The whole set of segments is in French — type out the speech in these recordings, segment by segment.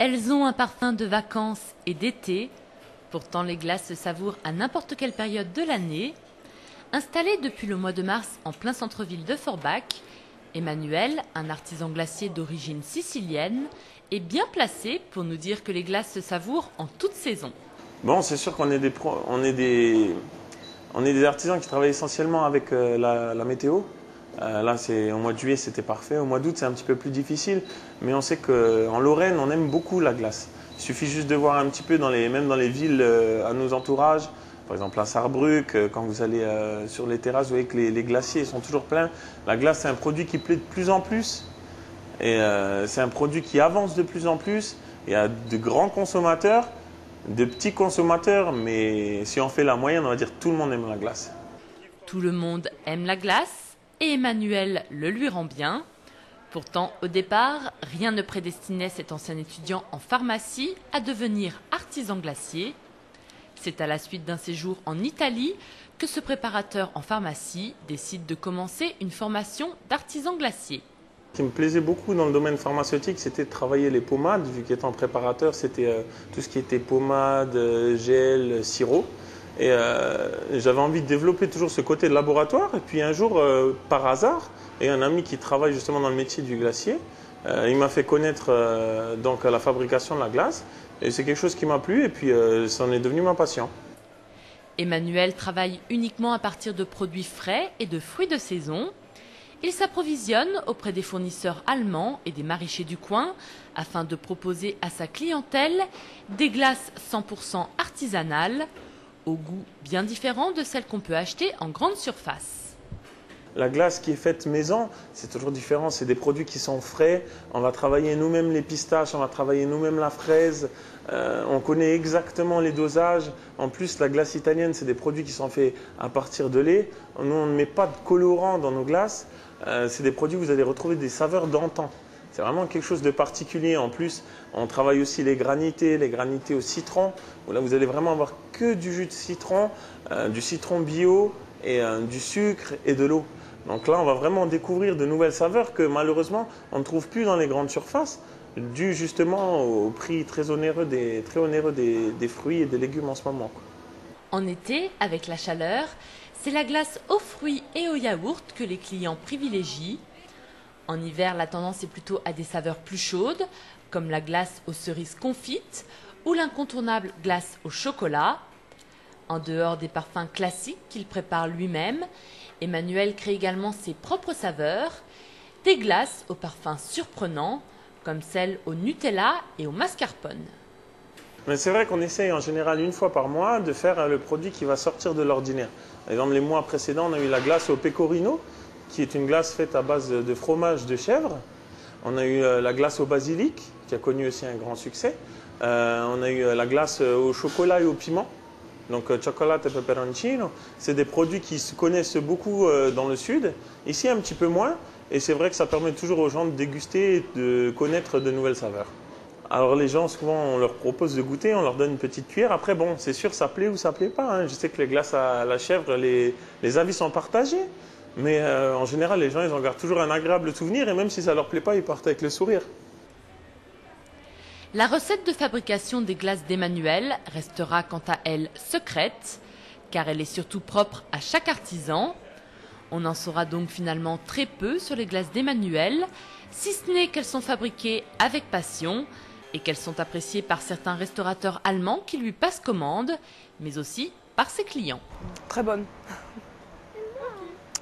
Elles ont un parfum de vacances et d'été. Pourtant, les glaces se savourent à n'importe quelle période de l'année. Installé depuis le mois de mars en plein centre-ville de Forbach, Emmanuel, un artisan glacier d'origine sicilienne, est bien placé pour nous dire que les glaces se savourent en toute saison. Bon, c'est sûr qu'on est des artisans qui travaillent essentiellement avec la météo. Là, au mois de juillet, c'était parfait. Au mois d'août, c'est un petit peu plus difficile. Mais on sait qu'en Lorraine, on aime beaucoup la glace. Il suffit juste de voir un petit peu, même dans les villes à nos entourages. Par exemple, à Sarrebruck, quand vous allez sur les terrasses, vous voyez que les glaciers sont toujours pleins. La glace, c'est un produit qui plaît de plus en plus. Et c'est un produit qui avance de plus en plus. Il y a de grands consommateurs, de petits consommateurs. Mais si on fait la moyenne, on va dire que tout le monde aime la glace. Tout le monde aime la glace et Emmanuel le lui rend bien. Pourtant, au départ, rien ne prédestinait cet ancien étudiant en pharmacie à devenir artisan glacier. C'est à la suite d'un séjour en Italie que ce préparateur en pharmacie décide de commencer une formation d'artisan glacier. Ce qui me plaisait beaucoup dans le domaine pharmaceutique, c'était de travailler les pommades. Vu qu'étant préparateur, c'était tout ce qui était pommade, gel, sirop. Et j'avais envie de développer toujours ce côté de laboratoire. Et puis un jour, par hasard, et un ami qui travaille justement dans le métier du glacier, il m'a fait connaître donc la fabrication de la glace. Et c'est quelque chose qui m'a plu et puis ça en est devenu ma passion. Emmanuel travaille uniquement à partir de produits frais et de fruits de saison. Il s'approvisionne auprès des fournisseurs allemands et des maraîchers du coin afin de proposer à sa clientèle des glaces 100% artisanales, au goût bien différent de celles qu'on peut acheter en grande surface. La glace qui est faite maison, c'est toujours différent. C'est des produits qui sont frais. On va travailler nous-mêmes les pistaches, on va travailler nous-mêmes la fraise. On connaît exactement les dosages. En plus, la glace italienne, c'est des produits qui sont faits à partir de lait. Nous, on ne met pas de colorant dans nos glaces. C'est des produits où vous allez retrouver des saveurs d'antan. C'est vraiment quelque chose de particulier. En plus, on travaille aussi les granités au citron. Où là, vous allez vraiment avoir que du jus de citron, du citron bio et du sucre et de l'eau. Donc là, on va vraiment découvrir de nouvelles saveurs que malheureusement, on ne trouve plus dans les grandes surfaces, dû justement au prix très onéreux des fruits et des légumes en ce moment. En été, avec la chaleur, c'est la glace aux fruits et au yaourt que les clients privilégient. En hiver, la tendance est plutôt à des saveurs plus chaudes, comme la glace aux cerises confites ou l'incontournable glace au chocolat. En dehors des parfums classiques qu'il prépare lui-même, Emmanuel crée également ses propres saveurs, des glaces aux parfums surprenants, comme celles au Nutella et au mascarpone. Mais c'est vrai qu'on essaye en général une fois par mois de faire le produit qui va sortir de l'ordinaire. Par exemple, les mois précédents, on a eu la glace au pecorino, qui est une glace faite à base de fromage de chèvre. On a eu la glace au basilic, qui a connu aussi un grand succès. On a eu la glace au chocolat et au piment. Donc chocolat et peperoncino, c'est des produits qui se connaissent beaucoup dans le sud, ici un petit peu moins, et c'est vrai que ça permet toujours aux gens de déguster et de connaître de nouvelles saveurs. Alors les gens, souvent, on leur propose de goûter, on leur donne une petite cuillère. Après, bon, c'est sûr, ça plaît ou ça plaît pas. Hein. Je sais que les glaces à la chèvre, les avis sont partagés, mais en général, les gens, ils en gardent toujours un agréable souvenir, et même si ça leur plaît pas, ils partent avec le sourire. La recette de fabrication des glaces d'Emmanuel restera quant à elle secrète, car elle est surtout propre à chaque artisan. On en saura donc finalement très peu sur les glaces d'Emmanuel, si ce n'est qu'elles sont fabriquées avec passion et qu'elles sont appréciées par certains restaurateurs allemands qui lui passent commande, mais aussi par ses clients. Très bonne.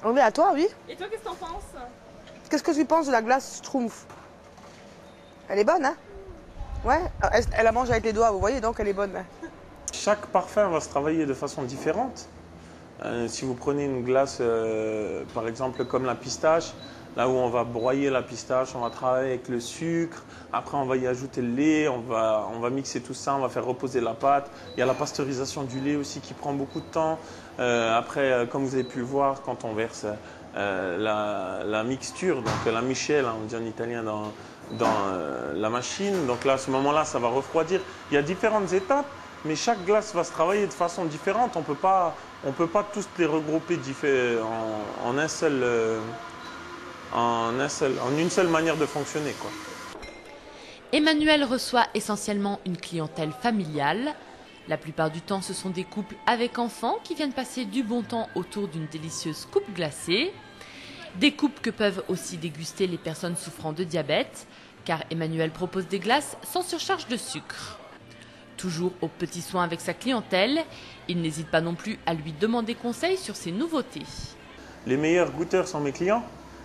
On est à toi, oui. Et toi, qu'est-ce que t'en penses? Qu'est-ce que tu penses de la glace Schtroumpf? Elle est bonne, hein? Ouais, elle la mange avec les doigts, vous voyez, donc elle est bonne. Chaque parfum va se travailler de façon différente. Si vous prenez une glace, par exemple, comme la pistache, là où on va broyer la pistache, on va travailler avec le sucre, après on va y ajouter le lait, on va mixer tout ça, on va faire reposer la pâte. Il y a la pasteurisation du lait aussi qui prend beaucoup de temps. Après, comme vous avez pu le voir, quand on verse la mixture, donc la michelle, on dit en italien dans la machine. Donc là, à ce moment-là, ça va refroidir. Il y a différentes étapes, mais chaque glace va se travailler de façon différente. On peut pas tous les regrouper en une seule manière de fonctionner, quoi. Emmanuel reçoit essentiellement une clientèle familiale. La plupart du temps, ce sont des couples avec enfants qui viennent passer du bon temps autour d'une délicieuse coupe glacée. Des coupes que peuvent aussi déguster les personnes souffrant de diabète, car Emmanuel propose des glaces sans surcharge de sucre. Toujours aux petits soins avec sa clientèle, il n'hésite pas non plus à lui demander conseil sur ses nouveautés. Les meilleurs goûteurs sont mes clients,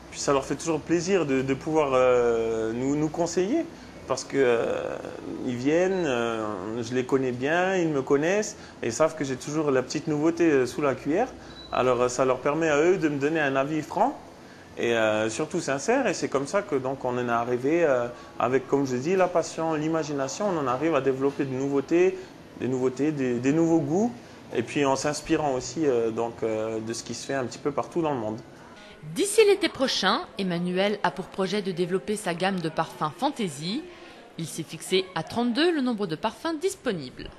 puis ça leur fait toujours plaisir de pouvoir nous conseiller, parce qu'ils viennent, je les connais bien, ils me connaissent, et ils savent que j'ai toujours la petite nouveauté sous la cuillère. Alors ça leur permet à eux de me donner un avis franc, et surtout sincère, et c'est comme ça que donc on en est arrivé avec, comme je dis, la passion, l'imagination, on en arrive à développer des nouveaux goûts, et puis en s'inspirant aussi de ce qui se fait un petit peu partout dans le monde. D'ici l'été prochain, Emmanuel a pour projet de développer sa gamme de parfums Fantasy. Il s'est fixé à 32 le nombre de parfums disponibles.